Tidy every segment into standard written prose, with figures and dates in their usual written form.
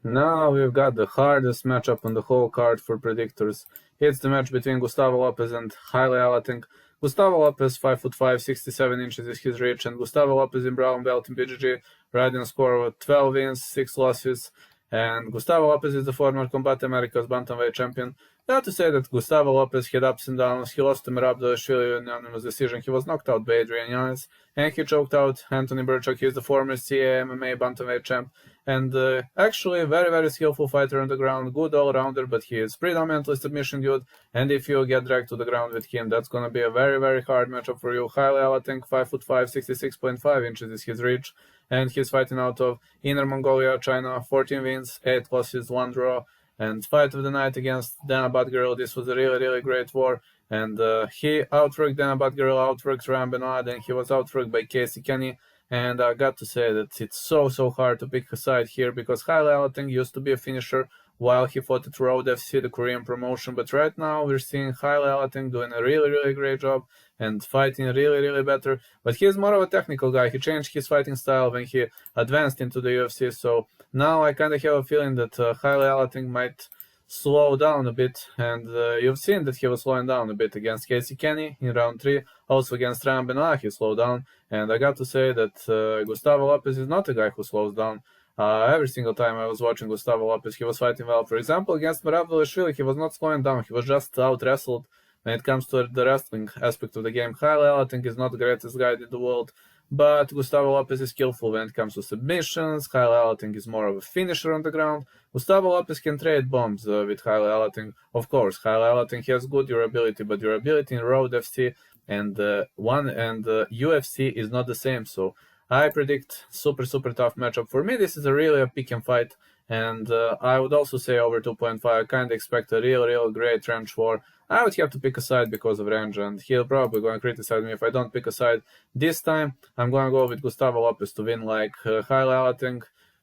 Now we've got the hardest matchup on the whole card for predictors. It's the match between Gustavo Lopez and Heili Alateng. Gustavo Lopez, 5'5", 67 inches is his reach, and Gustavo Lopez in brown belt in BJJ, riding a score of 12 wins, 6 losses. And Gustavo Lopez is the former Combat Americas bantamweight champion. Not to say that Gustavo Lopez had ups and downs. He lost to Merab Dvalishvili in unanimous decision. He was knocked out by Adrian Yanez, and he choked out Anthony Burchak. He's the former CA MMA bantamweight champ, and actually a very, very skillful fighter on the ground, good all-rounder, but he is predominantly submission dude, and if you get dragged to the ground with him, that's gonna be a very, very hard matchup for you. Heili Alateng, 5'5", 66.5 inches is his reach, and he's fighting out of Inner Mongolia, China, 14 wins, 8 losses, 1 draw, and fight of the night against Dana Batgirl. This was a really, really great war, and he outworked Dana Batgirl, outworked Ryan Benoit, and he was outworked by Casey Kenny. And I got to say that it's so hard to pick a side here, because Heili Alateng used to be a finisher while he fought at Road FC, the Korean promotion. But right now we're seeing Heili Alateng doing a really, really great job and fighting really, really better. But he's more of a technical guy. He changed his fighting style when he advanced into the UFC. So now I kind of have a feeling that Heili Alateng might slow down a bit, and you've seen that he was slowing down a bit against Casey Kenny in round 3, also against Ryan Benoit he slowed down, and I got to say that Gustavo Lopez is not a guy who slows down. Every single time I was watching Gustavo Lopez, he was fighting well. For example, against Merab Dvalishvili, he was not slowing down, he was just out-wrestled. When it comes to the wrestling aspect of the game, Heili Alateng is not the greatest guy in the world, but Gustavo Lopez is skillful when it comes to submissions. Heili Alateng is more of a finisher on the ground. Gustavo Lopez can trade bombs with Heili Alateng. Of course, Heili Alateng has good durability, but durability in Road FC and UFC is not the same. So I predict super tough matchup. For me, this is really a pick and fight, and I would also say over 2.5. I kind of expect a real great range war. I would have to pick a side because of range, and he'll probably going to criticize me if I don't pick a side. This time, I'm going to go with Gustavo Lopez to win, like Heili Alateng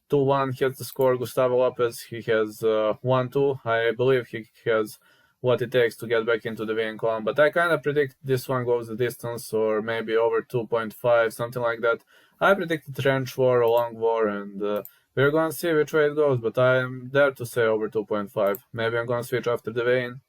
2-1 has the score. Gustavo Lopez, he has 1-2. I believe he has what it takes to get back into the winning column, but I kind of predict this one goes the distance, or maybe over 2.5, something like that. I predicted range war, a long war, and we're going to see which way it goes, but I'm there to say over 2.5. Maybe I'm going to switch after the weigh-in.